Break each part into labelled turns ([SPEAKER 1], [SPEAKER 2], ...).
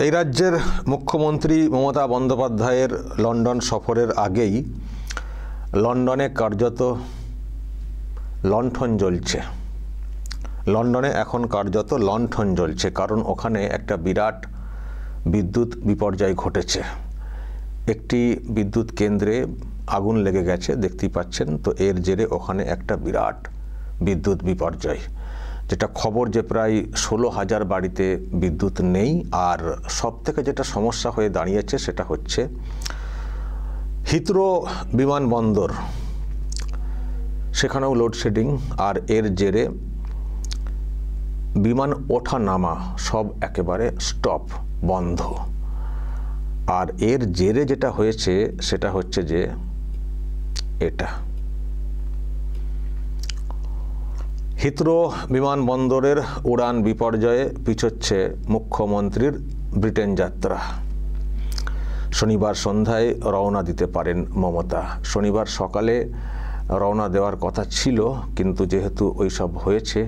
[SPEAKER 1] এই রাজ্যের মুখ্যমন্ত্রী মমতা বন্দ্যোপাধ্যায়ের লন্ডন সফরের আগেই লন্ডনে কার্যত লণ্ঠন জ্বলছে। লন্ডনে এখন কার্যত লণ্ঠন জ্বলছে, কারণ ওখানে একটা বিরাট বিদ্যুৎ বিপর্যয় ঘটেছে। একটি বিদ্যুৎ কেন্দ্রে আগুন লেগে গেছে, দেখতেই পাচ্ছেন। তো এর জেরে ওখানে একটা বিরাট বিদ্যুৎ বিপর্যয়, যেটা খবর যে প্রায় 16,000 বাড়িতে বিদ্যুৎ নেই। আর সবথেকে যেটা সমস্যা হয়ে দাঁড়িয়েছে সেটা হচ্ছে হিথ্রো বিমানবন্দর, সেখানেও লোডশেডিং। আর এর জেরে বিমান ওঠা নামা সব একেবারে স্টপ, বন্ধ। আর এর জেরে যেটা হয়েছে সেটা হচ্ছে যে এটা হিথ্রো বিমানবন্দরের উড়ান বিপর্যয়ে পিছোচ্ছে মুখ্যমন্ত্রীর ব্রিটেন যাত্রা। শনিবার সন্ধ্যায় রওনা দিতে পারেন মমতা। শনিবার সকালে রওনা দেওয়ার কথা ছিল, কিন্তু যেহেতু ওইসব হয়েছে,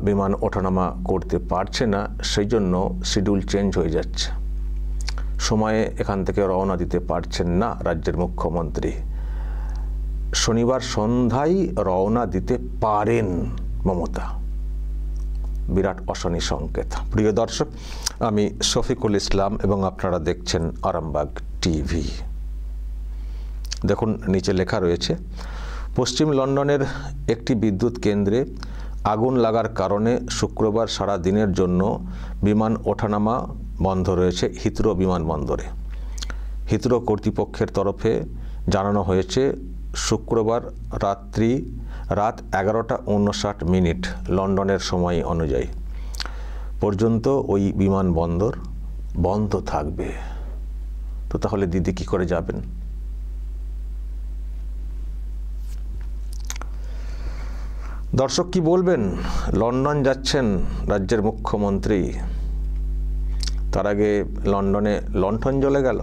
[SPEAKER 1] বিমান ওঠানামা করতে পারছে না, সেই জন্য শিডিউল চেঞ্জ হয়ে যাচ্ছে। সময়ে এখান থেকে রওনা দিতে পারছেন না রাজ্যের মুখ্যমন্ত্রী। শনিবার সন্ধ্যায় রওনা দিতে পারেন মমতা। বিরাট অশনি সংকেত। প্রিয় দর্শক, আমি শফিকুল ইসলাম এবং আপনারা দেখছেন আরামবাগ টিভি। দেখুন, নিচে লেখা রয়েছে, পশ্চিম লন্ডনের একটি বিদ্যুৎ কেন্দ্রে আগুন লাগার কারণে শুক্রবার সারা দিনের জন্য বিমান ওঠানামা বন্ধ রয়েছে হিথ্রো বিমানবন্দরে। হিথ্রো কর্তৃপক্ষের তরফে জানানো হয়েছে, শুক্রবার রাত 11:59 লন্ডনের সময় অনুযায়ী পর্যন্ত ওই বিমানবন্দর বন্ধ থাকবে। তো তাহলে দিদি কি করে যাবেন? দর্শক কি বলবেন? লন্ডন যাচ্ছেন রাজ্যের মুখ্যমন্ত্রী, তার আগে লন্ডনে লণ্ঠন জ্বলে গেল।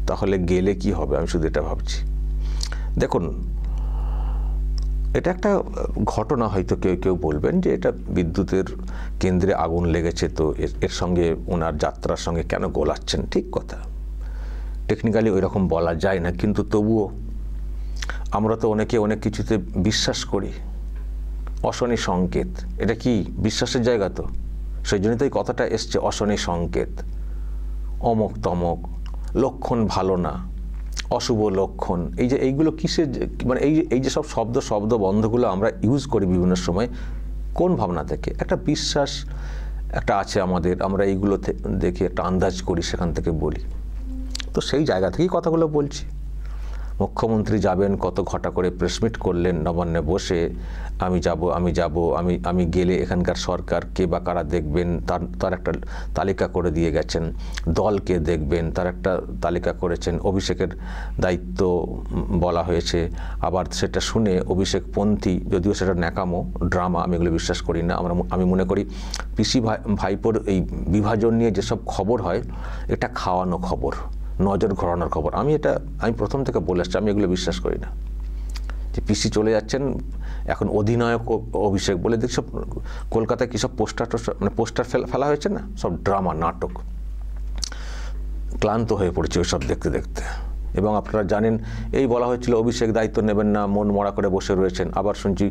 [SPEAKER 1] তাহলে গেলে কি হবে? আমি শুধু এটা ভাবছি। দেখুন, এটা একটা ঘটনা। হয়তো কেউ কেউ বলবেন যে এটা বিদ্যুতের কেন্দ্রে আগুন লেগেছে, তো এর সঙ্গে ওনার যাত্রার সঙ্গে কেন গোলাচ্ছেন? ঠিক কথা, টেকনিক্যালি ওই রকম বলা যায় না, কিন্তু তবুও আমরা তো অনেকে অনেক কিছুতে বিশ্বাস করি। অশনি সংকেত, এটা কি বিশ্বাসের জায়গা? তো সেই জন্যই তো এই কথাটা এসছে, অশনি সংকেত, অমক তমক, লক্ষণ ভালো না, অশুভ লক্ষণ। এইগুলো কিসের, মানে এই যে সব শব্দ বন্ধগুলো আমরা ইউজ করি বিভিন্ন সময়, কোন ভাবনা থেকে? একটা বিশ্বাস একটা আছে আমাদের, আমরা এইগুলো দেখে একটা আন্দাজ করি, সেখান থেকে বলি। তো সেই জায়গা থেকেই কথাগুলো বলছি। মুখ্যমন্ত্রী যাবেন, কত ঘটা করে প্রেসমিট করলেন নবান্নে বসে, আমি গেলে এখানকার সরকার কে বা কারা দেখবেন তার একটা তালিকা করে দিয়ে গেছেন। দলকে দেখবেন তার একটা তালিকা করেছেন। অভিষেকের দায়িত্ব বলা হয়েছে। আবার সেটা শুনে অভিষেকপন্থী, যদিও সেটা ন্যাকামো, ড্রামা, আমি এগুলো বিশ্বাস করি না। আমি মনে করি পিসি ভাইপোর এই বিভাজন নিয়ে যেসব খবর হয়, এটা খাওয়ানো খবর, নজর ঘোরানোর খবর। আমি প্রথম থেকে বলে আসছি, আমি এগুলো বিশ্বাস করি না। যে পিসি চলে যাচ্ছেন, এখন অধিনায়ক অভিষেক বলে দেখছি কলকাতায় কী সব পোস্টার ফেলা হয়েছে না, সব ড্রামা, নাটক। ক্লান্ত হয়ে পড়েছে ওইসব দেখতে দেখতে। এবং আপনারা জানেন, এই বলা হয়েছিল অভিষেক দায়িত্ব নেবেন না, মন মরা করে বসে রয়েছেন। আবার শুনছি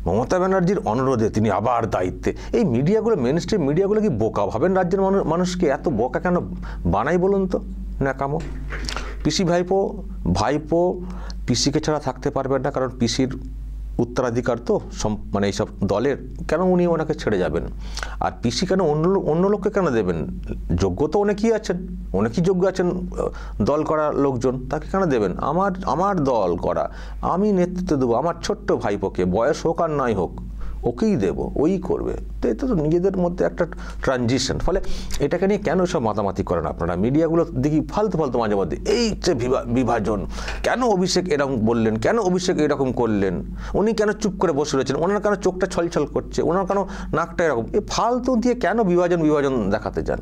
[SPEAKER 1] মমতা ব্যানার্জির অনুরোধে তিনি আবার দায়িত্বে। এই মিডিয়াগুলো, মেন স্ট্রিম মিডিয়াগুলো কি বোকা ভাবেন? রাজ্যের মানুষকে এত বোকা কেন বানাই বলুন তো? ন্যাকামো। পিসি ভাইপো পিসিকে ছাড়া থাকতে পারবেন না, কারণ পিসির উত্তরাধিকার তো মানে এইসব দলের, কেন উনি ওনাকে ছেড়ে যাবেন? আর পিসি কেন অন্য লোককে কেন দেবেন? যোগ্য তো অনেকেই আছেন, অনেকেই যোগ্য আছেন দল করা লোকজন, তাকে কেন দেবেন? আমার দল করা, আমি নেতৃত্ব দেবো আমার ছোট্ট ভাইপোকে, বয়স হোক আর নাই হোক, ওকেই দেব, ওই করবে। তো এটা তো নিজেদের মধ্যে একটা ট্রানজিশন। ফলে এটাকে নিয়ে কেন সব মাতামাতি করেন আপনারা? মিডিয়াগুলো দেখি ফালতু মাঝে মধ্যে এই যে বিভাজন, কেন অভিষেক এরকম বললেন, কেন অভিষেক এরকম করলেন, উনি কেন চুপ করে বসে রয়েছেন, ওনার কেন চোখটা ছলছল করছে, ওনার কেন নাকটা এরকম, এই ফালতু দিয়ে কেন বিভাজন দেখাতে যান?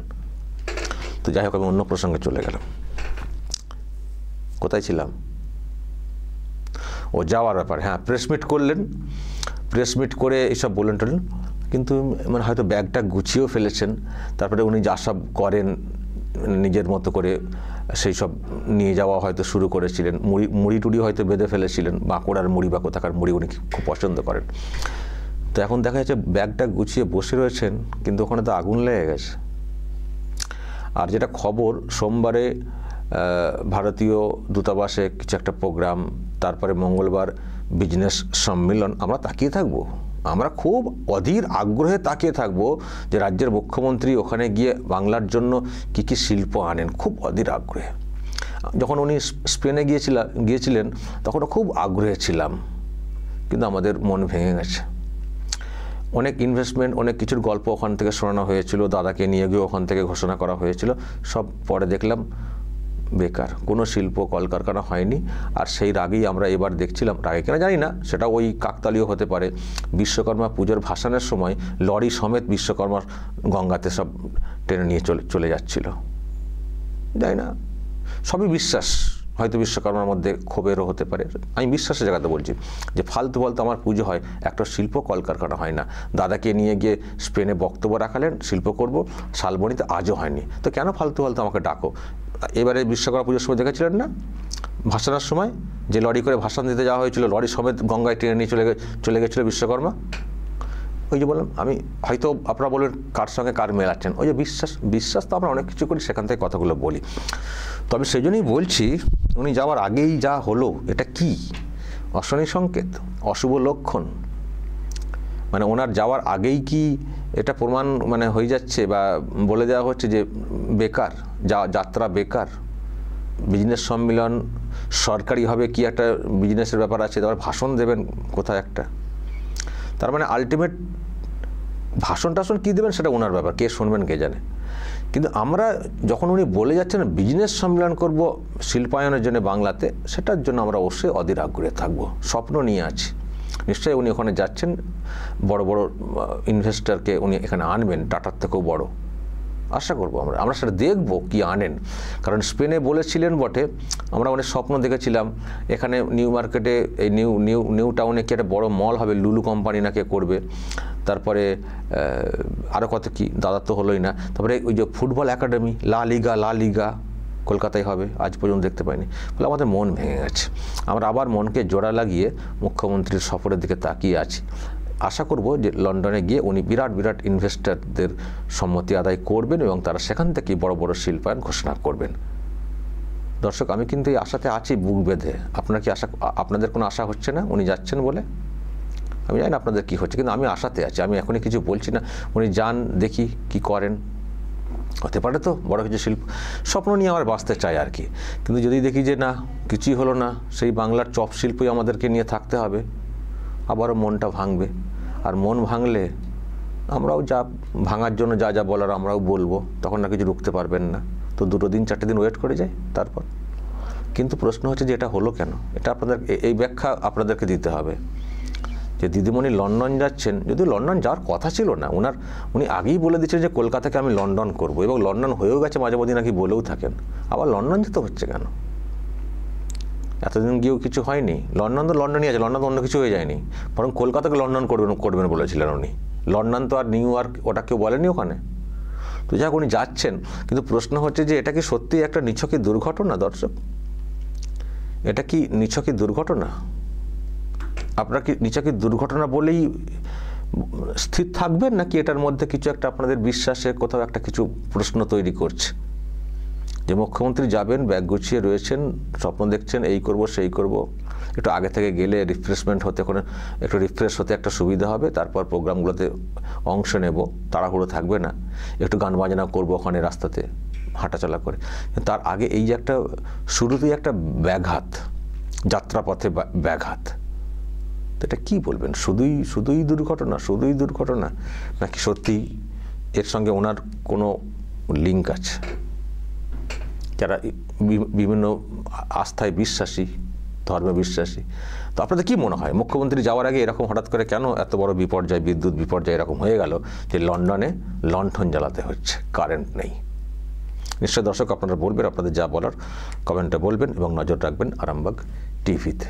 [SPEAKER 1] তো যাই হোক, আমি অন্য প্রসঙ্গে চলে গেলাম। কোথায় ছিলাম? ও যাওয়ার ব্যাপার। হ্যাঁ, প্রেসমিট করলেন, প্রেসমিট করে এইসব বললেন টলেন। কিন্তু মানে হয়তো ব্যাগটা গুছিয়েও ফেলেছেন, তারপরে উনি যা সব করেন নিজের মতো করে সেই সব নিয়ে যাওয়া হয়তো শুরু করেছিলেন, মুড়ি টুড়ি হয়তো বেঁধে ফেলেছিলেন, বাঁকুড়ার মুড়ি বা কোথাকার মুড়ি উনি খুব পছন্দ করেন। তো এখন দেখা যাচ্ছে ব্যাগটা গুছিয়ে বসে রয়েছেন, কিন্তু ওখানে তো আগুন লেগে গেছে। আর যেটা খবর, সোমবারে ভারতীয় দূতাবাসে কিছু একটা প্রোগ্রাম, তারপরে মঙ্গলবার বিজনেস সম্মেলন। আমরা তাকিয়ে থাকবো, আমরা খুব অধীর আগ্রহে তাকিয়ে থাকবো যে রাজ্যের মুখ্যমন্ত্রী ওখানে গিয়ে বাংলার জন্য কী কী শিল্প আনেন, খুব অধীর আগ্রহে। যখন উনি স্পেনে গিয়েছিলেন তখনও খুব আগ্রহে ছিলাম, কিন্তু আমাদের মন ভেঙে গেছে। অনেক ইনভেস্টমেন্ট, অনেক কিছুর গল্প ওখান থেকে শোনানো হয়েছিল, দাদাকে নিয়ে গিয়ে ওখান থেকে ঘোষণা করা হয়েছিল, সব পরে দেখলাম বেকার, কোনো শিল্প কলকারখানা হয়নি। আর সেই রাগেই আমরা এবার দেখছিলাম, রাগে কেনা জানি না, সেটা ওই কাকতালীয় হতে পারে, বিশ্বকর্মা পুজোর ভাসানের সময় লরি সমেত বিশ্বকর্মার গঙ্গাতে সব টেনে নিয়ে চলে যাচ্ছিল। জানি না, সবই বিশ্বাস, হয়তো বিশ্বকর্মার মধ্যে ক্ষোভেরও হতে পারে। আমি বিশ্বাসের জায়গাতে বলছি যে ফালতু আমার পুজো হয়, একটা শিল্প কলকারখানা হয় না। দাদাকে নিয়ে গিয়ে স্পেনে বক্তব্য রাখালেন, শিল্প করব, শালবনিতে আজও হয়নি, তো কেন ফালতু আমাকে ডাকো। এবারে বিশ্বকর্মা পুজোর সময় দেখেছিলেন না, ভাসানের সময় যে লরি করে ভাসান দিতে যাওয়া হয়েছিল, লরি সমেত গঙ্গায় টেনে নিয়ে চলে গেছিলো বিশ্বকর্মা। ওই যে বললাম আমি, হয়তো আপনারা বলবেন কার সঙ্গে কার মেলাচ্ছেন, ওই যে বিশ্বাস তো আমরা অনেক কিছু করি, সেখান থেকে কথাগুলো বলি। তবে সেই জন্যই বলছি, উনি যাওয়ার আগেই যা হলো, এটা কি অশনি সংকেত, অশুভ লক্ষণ? মানে ওনার যাওয়ার আগেই কি এটা প্রমাণ মানে হয়ে যাচ্ছে বা বলে দেওয়া হচ্ছে যে বেকার, যাত্রা বেকার, বিজনেস সম্মেলন সরকারিভাবে কি একটা বিজনেসের ব্যাপার আছে, তারপর ভাষণ দেবেন কোথায় একটা, তার মানে আলটিমেট ভাষণ টাষণ কী দেবেন সেটা ওনার ব্যাপার, কে শুনবেন কে জানে। কিন্তু আমরা যখন উনি বলে যাচ্ছেন বিজনেস সম্মেলন করব শিল্পায়নের জন্য বাংলাতে, সেটার জন্য আমরা অবশ্যই অধীর আগ্রহে থাকবো, স্বপ্ন নিয়ে আছি। নিশ্চয়ই উনি ওখানে যাচ্ছেন, বড় বড় ইনভেস্টরকে উনি এখানে আনবেন, টাটার থেকেও বড়, আশা করবো আমরা সেটা দেখবো কি আনেন। কারণ স্পেনে বলেছিলেন বটে, আমরা অনেক স্বপ্ন দেখেছিলাম এখানে নিউ মার্কেটে, এই নিউ টাউনে কি একটা বড় মল হবে, লুলু কোম্পানি নাকি করবে, তারপরে আরও কত কি, দাদা তো হলোই না। তারপরে ওই যে ফুটবল একাডেমি লা লিগা কলকাতায় হবে, আজ পর্যন্ত দেখতে পাইনি। ফলে আমাদের মন ভেঙে গেছে। আমরা আবার মনকে জোড়া লাগিয়ে মুখ্যমন্ত্রীর সফরের দিকে তাকিয়ে আছি। আশা করব যে লন্ডনে গিয়ে উনি বিরাট ইনভেস্টরদের সম্মতি আদায় করবেন এবং তারা সেখান থেকে বড় বড় শিল্পায়ন ঘোষণা করবেন। দর্শক, আমি কিন্তু এই আশাতে আছি বুক বেঁধে। আপনাদের কোনো আশা হচ্ছে না উনি যাচ্ছেন বলে? আমি জানি না আপনাদের কী হচ্ছে, কিন্তু আমি আশাতে আছি। আমি এখনই কিছু বলছি না, উনি যান, দেখি কি করেন, হতে পারে তো বড় কিছু স্বপ্ন নিয়ে আমার বাঁচতে চাই আর কি। কিন্তু যদি দেখি যে না, কিছুই হলো না, সেই বাংলার চপ শিল্পই আমাদেরকে নিয়ে থাকতে হবে, আবারও মনটা ভাঙবে। আর মন ভাঙলে আমরাও যা ভাঙার জন্য যা বলার আমরাও বলবো, তখন না কিছু রুখতে পারবেন না। তো 2 দিন 4 দিন ওয়েট করে যাই তারপর। কিন্তু প্রশ্ন হচ্ছে যে এটা হলো কেন, এটা আপনাদের এই ব্যাখ্যা আপনাদেরকে দিতে হবে। যে দিদিমণি লন্ডন যাচ্ছেন, যদিও লন্ডন যাওয়ার কথা ছিল না, উনি আগেই বলে দিচ্ছেন যে কলকাতাকে আমি লন্ডন করব, এবং লন্ডন হয়েও গেছে, মাঝে মধ্যে নাকি বলেও থাকেন। আবার লন্ডন যেতে হচ্ছে কেন? এতদিন গিয়েও কিছু হয়নি। লন্ডন তো লন্ডনই আছে, লন্ডন তো অন্য কিছু হয়ে যায়নি, বরং কলকাতাকে লন্ডন করবেন বলেছিলেন উনি। লন্ডন তো আর নিউ ইয়র্ক ওটা কেউ বলেনি ওখানে। তো যাক, উনি যাচ্ছেন, কিন্তু প্রশ্ন হচ্ছে যে এটা কি সত্যিই একটা নিছকই দুর্ঘটনা? দর্শক, এটা কি নিছকই দুর্ঘটনা? আপনারা কি নিছকই দুর্ঘটনা বলেই স্থির থাকবেন, নাকি এটার মধ্যে কিছু একটা আপনাদের বিশ্বাসের কোথাও একটা কিছু প্রশ্ন তৈরি করছে? যে মুখ্যমন্ত্রী যাবেন, ব্যাগ গুছিয়ে রয়েছেন, স্বপ্ন দেখছেন এই করব সেই করব, একটু আগে থেকে গেলে রিফ্রেশমেন্ট হতে, একটু রিফ্রেশ হতে একটা সুবিধা হবে, তারপর প্রোগ্রামগুলোতে অংশ নেব, তাড়াহুড়ো থাকবে না, একটু গান বাজনা করবো ওখানে রাস্তাতে হাঁটাচলা করে। তার আগে এই যে একটা শুরুতেই একটা ব্যাঘাত, যাত্রাপথে ব্যাঘাত, তো এটা কী বলবেন? শুধুই দুর্ঘটনা, নাকি সত্যি এর সঙ্গে ওনার কোনো লিঙ্ক আছে? যারা বিভিন্ন আস্থায় বিশ্বাসী, ধর্মে বিশ্বাসী, তো আপনাদের কি মনে হয় মুখ্যমন্ত্রী যাওয়ার আগে এরকম হঠাৎ করে কেন এত বড় বিপর্যয়, বিদ্যুৎ বিপর্যয় এরকম হয়ে গেল যে লন্ডনে লণ্ঠন জ্বালাতে হচ্ছে, কারেন্ট নেই? নিশ্চয় দর্শক আপনারা বলবেন, আপনাদের যা বলার কমেন্টে বলবেন এবং নজর রাখবেন আরামবাগ টিভিতে।